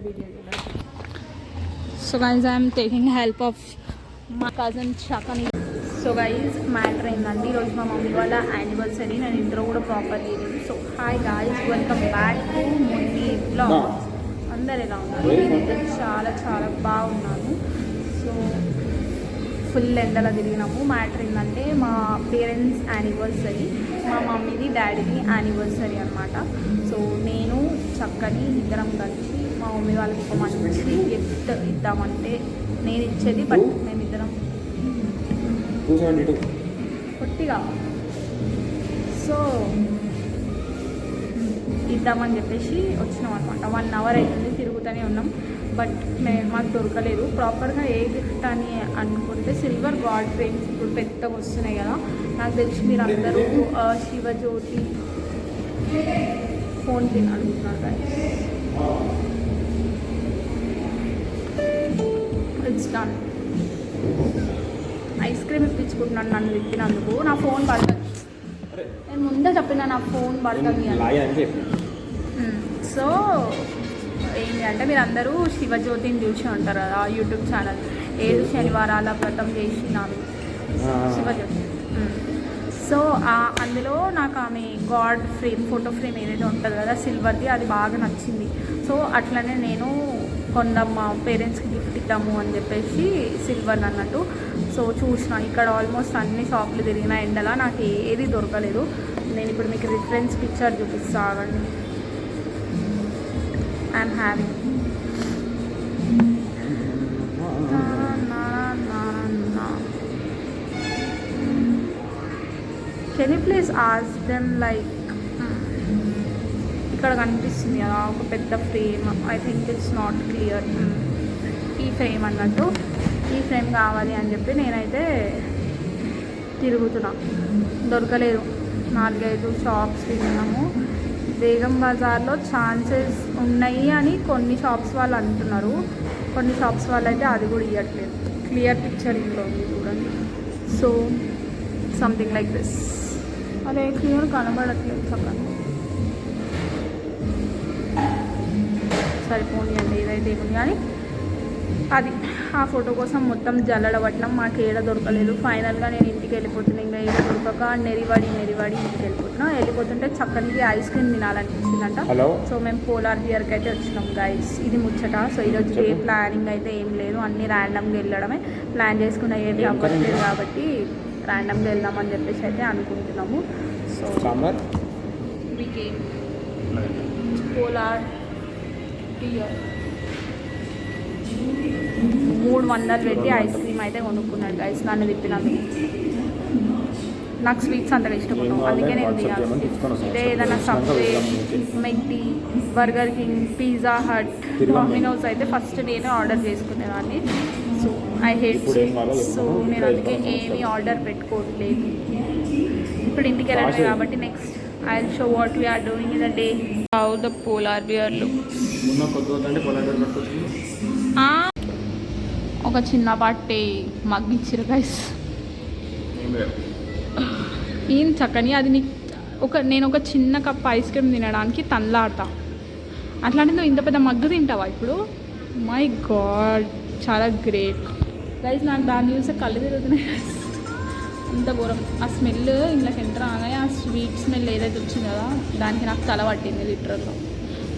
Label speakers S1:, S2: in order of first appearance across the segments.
S1: So guys, I am taking help of my cousin Shakani. So guys matter ఏంటంటే ఈరోజు మా mummy వాళ్ళ anniversary. నేను ఇంట్లో కూడా ప్రాపర్ చేయలేదు. So hi guys, welcome back to Munni blogs. అందరు ఎలా ఉన్నారు? నేనైతే చాలా చాలా బాగున్నాను. సో ఫుల్ ఎండలో తిరిగినాము. మ్యాటర్ ఏంటంటే మా పేరెంట్స్ యానివర్సరీ, మా మమ్మీది డాడీది యానివర్సరీ అనమాట. సో నేను చక్కని ఇద్దరం కలిసి మా మమ్మీ వాళ్ళకి ఒక మంచి గిఫ్ట్ ఇద్దామంటే, నేను ఇచ్చేది బట్ మేమిద్దరం పొట్టిగా సో ఇద్దామని చెప్పేసి వచ్చినాం అనమాట. 1 hour అవుతుంది, తిరుగుతూనే ఉన్నాం. బట్ మాకు దొరకలేదు ప్రాపర్గా. ఏ గిఫ్ట్ అని అనుకుంటే సిల్వర్ గాడ్ ఫ్రేమ్స్ ఇప్పుడు పెద్దగా వస్తున్నాయి కదా. నాకు తెలిసి మీరు అందరూ శివజ్యోతి ఫోన్ పిన్ అడుగుతున్నారు కదా. It's done. ఐస్ క్రీమ్ ఇప్పించుకుంటున్నాను నన్ను తిప్పినందుకు. నా ఫోన్ పడుతుంది, నేను ముందే చెప్పిన నా ఫోన్ పడుతుంది అని. సో ఏంటి అంటే మీరు అందరూ శివజ్యోతిని చూసి ఉంటారు కదా, యూట్యూబ్ ఛానల్ 7 శనివారాల వ్రతం చేసినారు శివజ్యోతి. సో అందులో నాకు ఆమె గాడ్ ఫ్రేమ్, ఫోటో ఫ్రేమ్ ఏదైతే ఉంటుందో కదా సిల్వర్ది, అది బాగా నచ్చింది. సో అట్లనే నేను కొందాం మా పేరెంట్స్కి గిఫ్ట్ ఇద్దాము అని చెప్పేసి సిల్వర్ అన్నట్టు. సో చూసిన ఇక్కడ ఆల్మోస్ట్ అన్ని షాపులు తిరిగిన ఎండలా నాకు ఏది దొరకలేదు. నేను ఇప్పుడు మీకు రిఫరెన్స్ పిక్చర్ చూపిస్తాను. I'm having can you please ask them like, ఇక్కడ కనిపిస్తుంది కదా ఒక పెద్ద frame. I think it's not clear. ఈ ఫ్రేమ్ అన్నట్టు, ఈ ఫ్రేమ్ కావాలి అని చెప్పి నేనైతే తిరుగుతున్నా, దొరకలేదు. 4-5 షాప్స్ తిరిగినాము. బేగం బజార్లో ఛాన్సెస్ ఉన్నాయి అని కొన్ని షాప్స్ వాళ్ళు అంటున్నారు, కొన్ని షాప్స్ వాళ్ళు అయితే అది కూడా ఇవ్వట్లేదు. క్లియర్ పిక్చర్ ఇంట్లో ఉంది చూడండి. So something like this. అదే క్లియర్ కనబడట్లేదు చక్కగా. సరిపోని అండి ఏదైతే ఏముంది కానీ అది ఆ ఫోటో కోసం మొత్తం జల్లడ పట్టినాం. మాకు ఏడ దొరకలేదు. ఫైనల్గా నేను ఇంటికి వెళ్ళిపోతున్నాను. ఇంకా ఏడ దొరకక నెరివాడి ఇంటికి వెళ్ళిపోతుంటే చక్కనికి ఐస్ క్రీమ్ తినాలనిపించిందంట. సో మేము పోలార్ బియర్కి అయితే వచ్చినాం గైస్. ఇది ముచ్చట. సో ఈరోజు ఏ ప్లానింగ్ అయితే ఏం లేదు, అన్నీ ర్యాండమ్గా వెళ్ళడమే. ప్లాన్ చేసుకున్న ఏది అవ్వట్లేదు కాబట్టి ర్యాండమ్గా వెళ్దామని చెప్పేసి అయితే అనుకుంటున్నాము. సో వీకే పోలార్ 300 పెట్టి ఐస్ క్రీమ్ అయితే కొనుక్కున్నాడు గైస్. నన్ను తిప్పినందుకు. నాకు స్వీట్స్ అంతగా ఇష్టం ఉండవు, అందుకే నేను తినాలి. ఇదే ఏదైనా Subway, McD, Burger King, Pizza Hut, Domino's అయితే ఫస్ట్ నేనే ఆర్డర్ చేసుకునేదాన్ని. So I hate sweets. So నేను అందుకే ఏమీ ఆర్డర్ పెట్టుకోవట్లేదు. ఇప్పుడు ఇంటికి వెళ్ళాలి కాబట్టి next I will show what we're doing in the day. How the polar bear looks. ఒక చిన్న పాటి మగ్గు ఇచ్చిరు గైస్. ఏం చక్కని అది నేను ఒక చిన్న కప్ ఐస్ క్రీమ్ తినడానికి తనలాడతా. అట్లాంటి నువ్వు ఇంత పెద్ద మగ్గు తింటావా ఇప్పుడు? మై గాడ్, చాలా గ్రేట్ గైస్. నాకు దాన్ని చూస్తే కళ్ళు తిరుగుతున్నాయి గైస్, అంత ఘోరం. ఆ స్మెల్ ఇంట్లోకి ఎంటర్ రాగానే ఆ స్వీట్ స్మెల్ ఏదైతే వచ్చింది కదా, దానికి నాకు తల పట్టింది లిటరల్గా.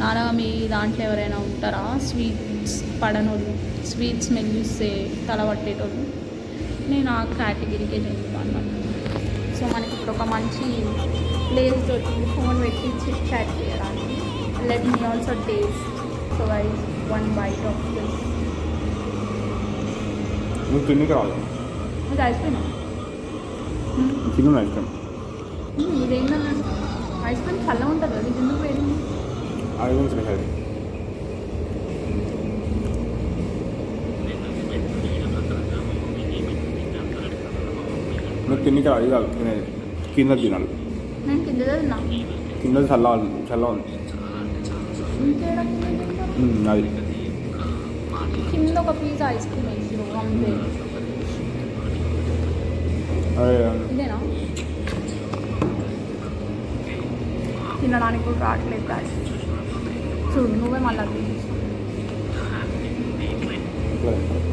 S1: నాన్న మీ దాంట్లో ఎవరైనా ఉంటారా స్వీట్స్ పడనోళ్ళు, స్వీట్ స్మెల్ చూస్తే తల పట్టేటోళ్ళు? నేను ఆ కేటగిరీకే చెందుతాను. సో మనకి ఇప్పుడు ఒక మంచి ప్లేస్ దొరికింది ఫోన్ పెట్టి చిట్ చాట్ చేయడానికి. Let me also taste. So guys, 1 bite of this.
S2: నువ్వు తిన్నికి రావాలి.
S1: ఇది ఐస్ క్రీమ్
S2: తిను. ఐస్ క్రీమ్
S1: ఇదేంటన్నా ఐస్ క్రీమ్ చల్లగా ఉంటుంది కదా, ఇది ఎందుకు వేడి?
S2: అది స్పెషల్. నువ్వు తిన్నికి రాదు కాదు, కింద తినాలి.
S1: నేను కింద తిన్నా.
S2: కింద చల్ల ఉంది. అది
S1: కింద ఒక పీస్ ఐస్ క్రీమ్ వేసి అంతే. ఇదేనా తినడానికి కూడా రావట్లేదు కాదు. చూడు నువ్వే మళ్ళీ
S2: ఇట్లా తింటారు.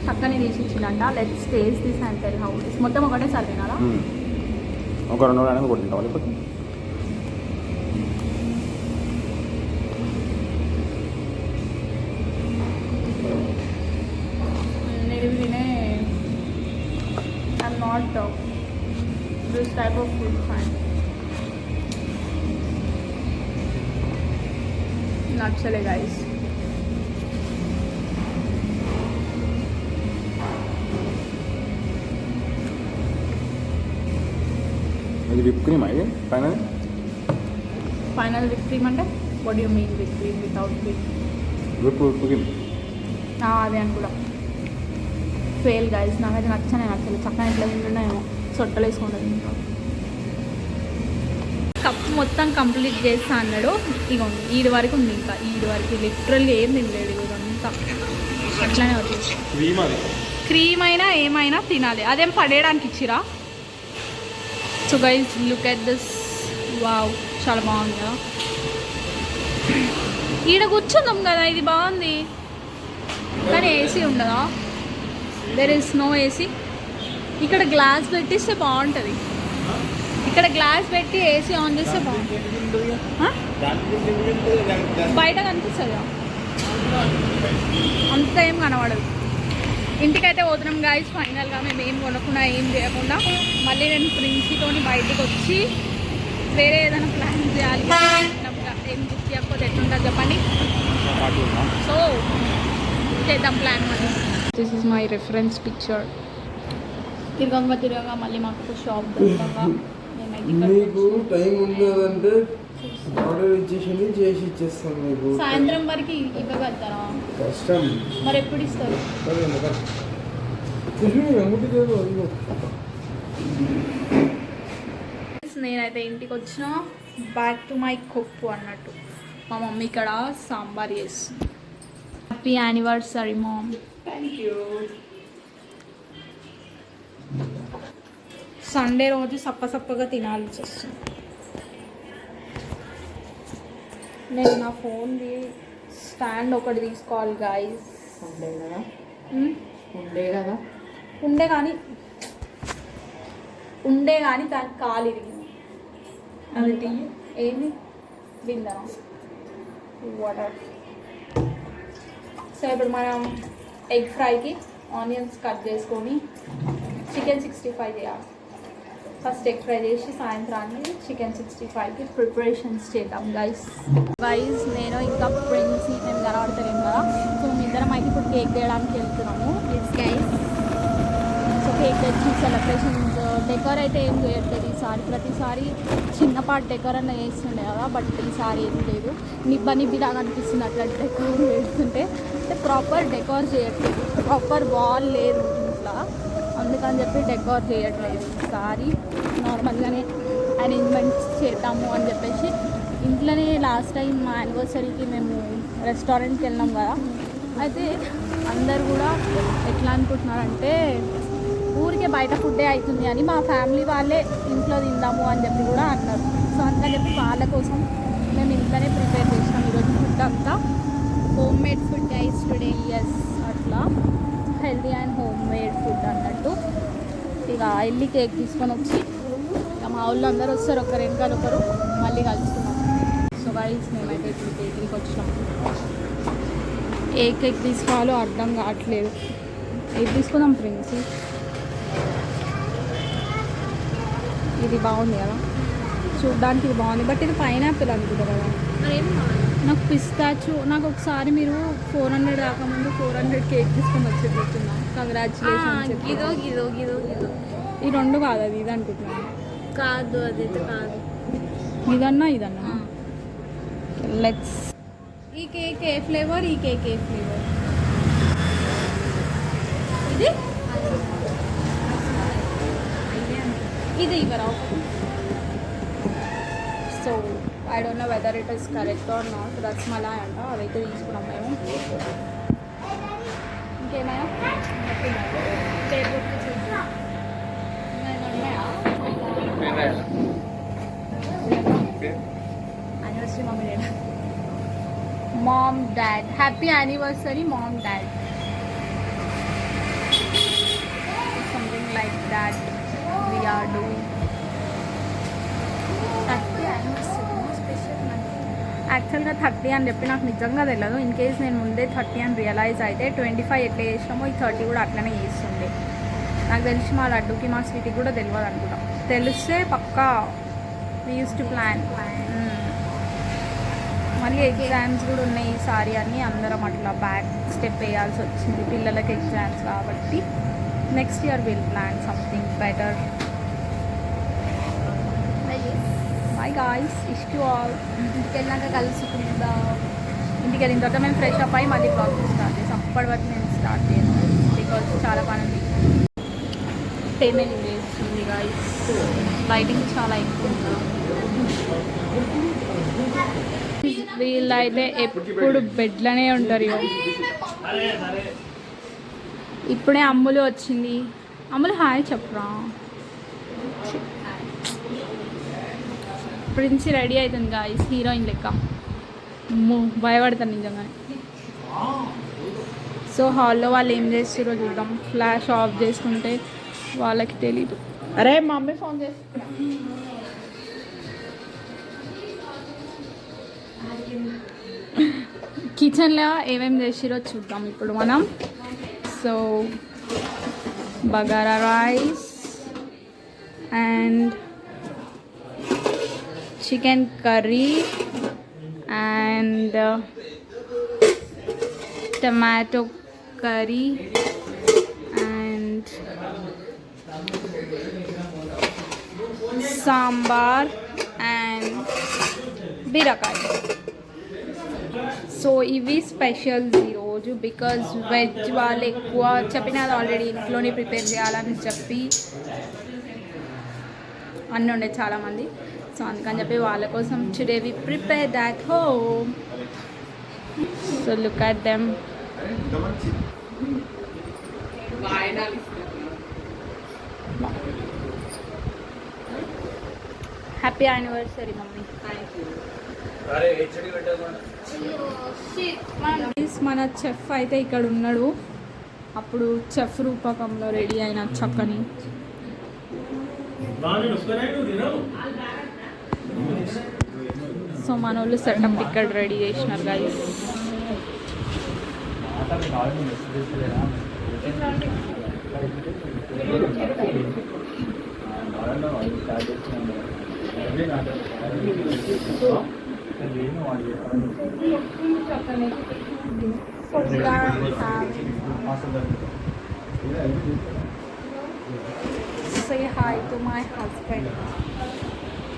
S1: చక్కని తీసి ఇచ్చిందంట. Let's taste this and tell how this. మొత్తం ఒకటేసారి తినాలా?
S2: ఒక 2 రోజులు కూడా తింటావా లేకపోతే?
S1: నేను తినే I'm not this type of food fine. నచ్చలే గైస్.
S2: ఇది విప్ క్రీమ్ ఇది
S1: ఫైనల్ విత్ క్రీమ్ అంటే what you mean with cream without cream?
S2: Whip cream
S1: అదే అని కూడా ఫెయిల్ గైస్. నాకైతే నచ్చలేదు. చక్కగా ఇట్లా తింటున్నాయేమో సొట్టలు వేసుకుంటుంది. ఇంకా కప్ మొత్తం కంప్లీట్ చేస్తా అన్నాడు. ఇగోండి ఈడు వరకు ఉంది. ఇంకా ఈడు వరకు లిటరల్లీ ఏం తినలేడు. ఇదంతా అట్లానే వచ్చింది. క్రీమ్ అయినా ఏమైనా తినాలి. అదేం పడేయడానికి ఇచ్చిరా? So guys look at this. Wow, చాలా బాగుంది కదా. ఈడ కూర్చుందాం కదా, ఇది బాగుంది. కానీ ఏసీ ఉండదా? There is no AC. ఇక్కడ గ్లాస్ పెట్టిస్తే బాగుంటుంది. ఇక్కడ గ్లాస్ పెట్టి ఏసీ ఆన్ చేస్తే బాగుంటుంది. బయట కనిపిస్తుందా? అంత ఏం కనబడదు. ఇంటికైతే పోతున్నాం గాయస్. ఫైనల్గా మేము ఏం కొనకుండా ఏం చేయకుండా మళ్ళీ నేను ప్రిన్సీతోని బయటకు వచ్చి వేరే ఏదైనా ప్లాన్ చేయాలి. ఏం గిఫ్ట్ చేయకపోతే ఎట్లుంటుంది చెప్పండి. సో చేద్దాం ప్లాన్. మళ్ళీ this is my reference picture. తిరగగా మళ్ళీ మాకు షాప్ దొరకగా
S3: మీకు టైం ఉన్నదంటే ఆర్డర్ ఇచ్చేసి చేసి ఇచ్చేస్తాం. మీకు
S1: సాయంత్రం వరకు ఇవ్వగలుగుతారా?
S3: కష్టం.
S1: మరి ఎప్పుడు ఇస్తారు? నేనైతే ఇంటికి వచ్చిన బ్యాక్ టు మై కుక్ అన్నట్టు. మా మమ్మీ ఇక్కడ సాంబార్ చేస్తుంది. Happy anniversary mom.
S3: Thank you.
S1: Sunday రోజు సప్పగా తినాల్సి వస్తుంది. నేను నా ఫోన్ది స్టాండ్ ఒకటి తీసుకోవాలి గాయస్. ఉండే కానీ దానికి కాలు ఇరిగింది. అది ఏంది బిందా వాటర్. సో ఇప్పుడు మనం ఎగ్ ఫ్రైకి ఆనియన్స్ కట్ చేసుకొని చికెన్ 65 చేయాలి. ఫస్ట్ ఎగ్ ఫ్రై చేసి సాయంత్రాన్ని చికెన్ 65కి ప్రిపరేషన్స్ చేద్దాం గైస్. నేను ఇంకా ఫ్రెండ్స్ మేము కనబడతాం కదా. సో మేము ఇద్దరం అయితే ఇప్పుడు కేక్ చేయడానికి వెళ్తున్నాము. It's guys. సో కేక్ తెచ్చి సెలబ్రేషన్స్ డెకర్ అయితే ఏం చేయట్లేదు ఈసారి. ప్రతిసారి చిన్నపాటి డెకర్ అన్న వేస్తుండే కదా, బట్ ఈసారి ఏం లేదు. నిబ్బిలాగా అనిపిస్తుంది అట్లా డెకర్ వేస్తుంటే. అంటే ప్రాపర్ డెకర్ చేయట్లేదు, ప్రాపర్ వాల్ లేదు ఇంట్లో, అందుకని చెప్పి డెకర్ చేయట్లేదు. ఈసారి నార్మల్గానే అరేంజ్మెంట్స్ చేద్దాము అని చెప్పేసి ఇంట్లోనే. లాస్ట్ టైం మా యానివర్సరీకి మేము రెస్టారెంట్కి వెళ్ళాం కదా, అయితే అందరు కూడా ఎట్లా అనుకుంటున్నారంటే ఊరికే బయట ఫుడ్డే అవుతుంది అని. మా ఫ్యామిలీ వాళ్ళే ఇంట్లో తిందాము అని చెప్పి కూడా అన్నారు. సో అందుకని చెప్పి వాళ్ళ కోసం మేము ఇంట్లోనే ప్రిపేర్ చేసినాం ఈరోజు ఫుడ్ అంతా. Home made food guys today. Yes, అట్లా healthy and home made food అన్నట్టు. ఇక వెళ్ళి కేక్ తీసుకొని వచ్చి ఇక మా ఊళ్ళో అందరూ వస్తారు, ఒకరు వెనకాల ఒకరు, మళ్ళీ కలుస్తున్నాం. సో గైస్ మేమైతే ఇప్పుడు కేక్కి వచ్చినాం. ఏ కేక్ తీసుకోవాలో అర్థం కావట్లేదు. ఏది తీసుకుందాం ఫ్రెండ్స్? ఇది బాగుంది కదా చూడ్డానికి, ఇది బాగుంది. బట్ ఇది పైనాపిల్ అనుకుంటా కదా. నాకు పిస్తాచు. నాకు ఒకసారి మీరు 400 రాకముందు 400 కేక్ తీసుకొని వచ్చేటట్టున్నా. కంగ్రాచులేషన్స్. ఈ రెండు కాదు, అది ఇది అనుకుంటున్నాను.
S4: కాదు, అదైతే కాదు.
S1: ఇదన్నా లెట్స్. ఈ కేక్ ఏ ఫ్లేవర్? ఈ కేక్ ఏ ఫ్లేవర్? ఇది ఇవ్వరా? So I don't know whether it is correct or not. Rasmalai అంట, అదైతే తీసుకున్నాం మేము. ఇంకేమైనా anniversary mummy daddy. Mom, dad. Happy anniversary, mom, dad. Something like that we are doing. Happy anniversary, no special money. యాక్చువల్గా 30 అని చెప్పి నాకు నిజంగా తెలియదు. ఇన్ కేస్ నేను ముందే 30 అని రియలైజ్ అయితే 25 ఎట్లా చేసినామో ఈ 30 కూడా అట్లనే చేస్తుండే. నాకు తెలిసి మా లడ్డుకి మా స్వీట్కి కూడా తెలియదు అనుకుంటా. తెలిస్తే పక్కా వీ యూస్ టు ప్లాన్. మళ్ళీ ఎగ్జామ్స్ కూడా ఉన్నాయి ఈసారి అని అందరం అట్లా బ్యాక్ స్టెప్ వేయాల్సి వచ్చింది. పిల్లలకి ఎగ్జామ్స్ కాబట్టి next year will plan something better. By guys, ఇష్ టు ఆల్. ఇంటికి వెళ్ళాక కలుసుకుందాం. ఇంటికి వెళ్ళిన తర్వాత మేము ఫ్రెష్ అప్ అయ్యి మళ్ళీ బ్లాగ్ స్టార్ట్ చేస్తాం. అప్పటి వరకు నేను స్టార్ట్ చేయను బికాజ్ చాలా పని ఉంది. పేమెంట్ చేస్తుంది గాయ్స్. లైటింగ్ చాలా ఎక్కువ ఉంది. వీళ్ళైతే ఎప్పుడు బెడ్లోనే ఉంటారు. ఇప్పుడే అమ్ములు వచ్చింది. అమ్ములు హాయ్ చెప్పరా. ప్రిన్సీ రెడీ అవుతుంది గాయ్స్, హీరోయిన్ లెక్క. భయపడతాను నిజంగానే. సో హాల్లో వాళ్ళు ఏం చేస్తారో చూద్దాం. ఫ్లాష్ ఆఫ్ చేసుకుంటే వాళ్ళకి తెలీదు. అరే మా మమ్మీ ఫోన్ చేస్తా. కిచెన్లో ఏమేమి చేసిరో చూద్దాం ఇప్పుడు మనం. So bagara rice and chicken curry and tomato curry and sambar and బీరకాయ. సో ఇవి స్పెషల్స్ ఈరోజు బికాజ్ వెజ్ వాళ్ళు ఎక్కువ చెప్పినది ఆల్రెడీ ఇంట్లోనే ప్రిపేర్ చేయాలని చెప్పి అన్నీ ఉండే చాలామంది. సో అందుకని చెప్పి వాళ్ళ కోసం today we prepare that home. So look at them. Happy anniversary mummy. మన చెఫ్ అయితే ఇక్కడ ఉన్నాడు. అప్పుడు చెఫ్ రూపకంలో రెడీ అయిన చక్కని. సో మన వాళ్ళు సెటప్ ఇక్కడ రెడీ చేసినారు guys. Say hi to my husband.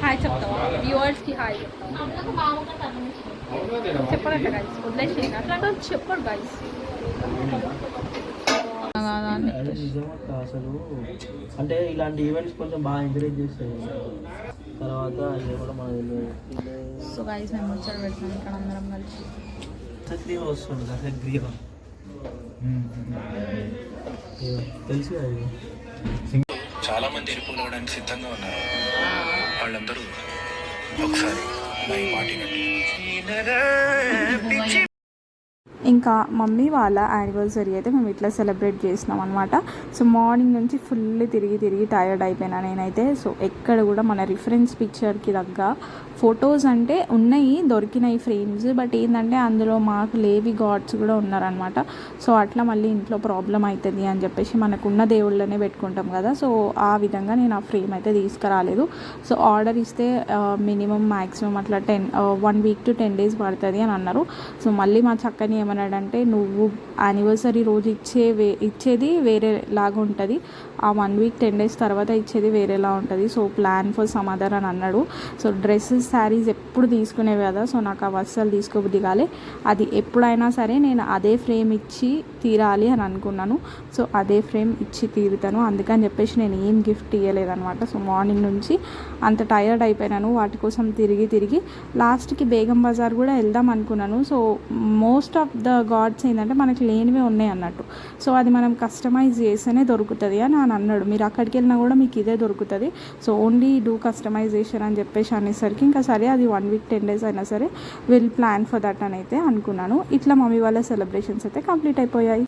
S1: Hi చెప్తావా వ్యూవర్స్కి? హాయ్ చెప్పరంట గైస్, వదిలేసేయండి. అట్లాంటి చెప్పడు గైస్.
S5: అసలు అంటే ఇలాంటి ఈవెంట్స్ కొంచెం బాగా ఎంకరేజ్ చేస్తాయి. తర్వాత ఇది కూడా మనకి
S1: సో గైస్ మేము ముచ్చట పెడతాం ఇక్కడ అందరం కలిసి.
S5: గ్రీవ వస్తుంది కదా, గ్రీవ తెలుసు అది.
S6: చాలా మంది ఎరుపులవడానికి సిద్ధంగా ఉన్నారు. వాళ్ళందరూ ఒకసారి నా ఈ మాట వినండి.
S1: ఇంకా మమ్మీ వాళ్ళ యానివర్సరీ అయితే మేము ఇట్లా సెలబ్రేట్ చేసినాం అనమాట. సో మార్నింగ్ నుంచి ఫుల్ తిరిగి టైర్డ్ అయిపోయినా నేనైతే. సో ఎక్కడ కూడా మన రిఫరెన్స్ పిక్చర్కి తగ్గ ఫొటోస్ అంటే ఉన్నాయి, దొరికినాయి ఫ్రేమ్స్. బట్ ఏంటంటే అందులో మాకు లేవి గాడ్స్ కూడా ఉన్నారనమాట. సో అట్లా మళ్ళీ ఇంట్లో ప్రాబ్లం అవుతుంది అని చెప్పేసి మనకున్న దేవుళ్ళనే పెట్టుకుంటాం కదా. సో ఆ విధంగా నేను ఆ ఫ్రేమ్ అయితే తీసుకురాలేదు. సో ఆర్డర్ ఇస్తే మినిమం మ్యాక్సిమం అట్లా 1 week to 10 days పడుతుంది అని అన్నారు. సో మళ్ళీ మా చక్కని ఏమన్నాడంటే, నువ్వు యానివర్సరీ రోజు ఇచ్చేది వేరే లాగా ఉంటుంది, ఆ 1 week 10 days తర్వాత ఇచ్చేది వేరేలా ఉంటుంది. So plan for some other అని అన్నాడు. సో డ్రెస్సెస్ శారీస్ ఎప్పుడు తీసుకునేవి కదా. సో నాకు అవి అస్సలు తీసుకోబుద్ది కాలే. అది ఎప్పుడైనా సరే నేను అదే ఫ్రేమ్ ఇచ్చి తీరాలి అని అనుకున్నాను. సో అదే ఫ్రేమ్ ఇచ్చి తీరుతాను. అందుకని చెప్పేసి నేను ఏం గిఫ్ట్ ఇవ్వలేదన్నమాట. సో మార్నింగ్ నుంచి అంత టైర్డ్ అయిపోయినాను వాటి కోసం తిరిగి లాస్ట్కి బేగం బజార్ కూడా వెళ్దాం అనుకున్నాను. So most of the gods ఏంటంటే మనకి లేనివే ఉన్నాయి అన్నట్టు. సో అది మనం కస్టమైజ్ చేస్తేనే దొరుకుతుంది అని ఆయన అన్నాడు. మీరు అక్కడికి వెళ్ళినా కూడా మీకు ఇదే దొరుకుతుంది, సో ఓన్లీ డూ కస్టమైజేషన్ అని చెప్పేసి అనేసరికి ఇంకా సరే అది 1 వీక్ 10 days అయినా సరే విల్ ప్లాన్ ఫర్ దట్ అని అయితే అనుకున్నాను. ఇట్లా మమ్మీ వాళ్ళ సెలబ్రేషన్స్ అయితే కంప్లీట్ అయిపోయాయి.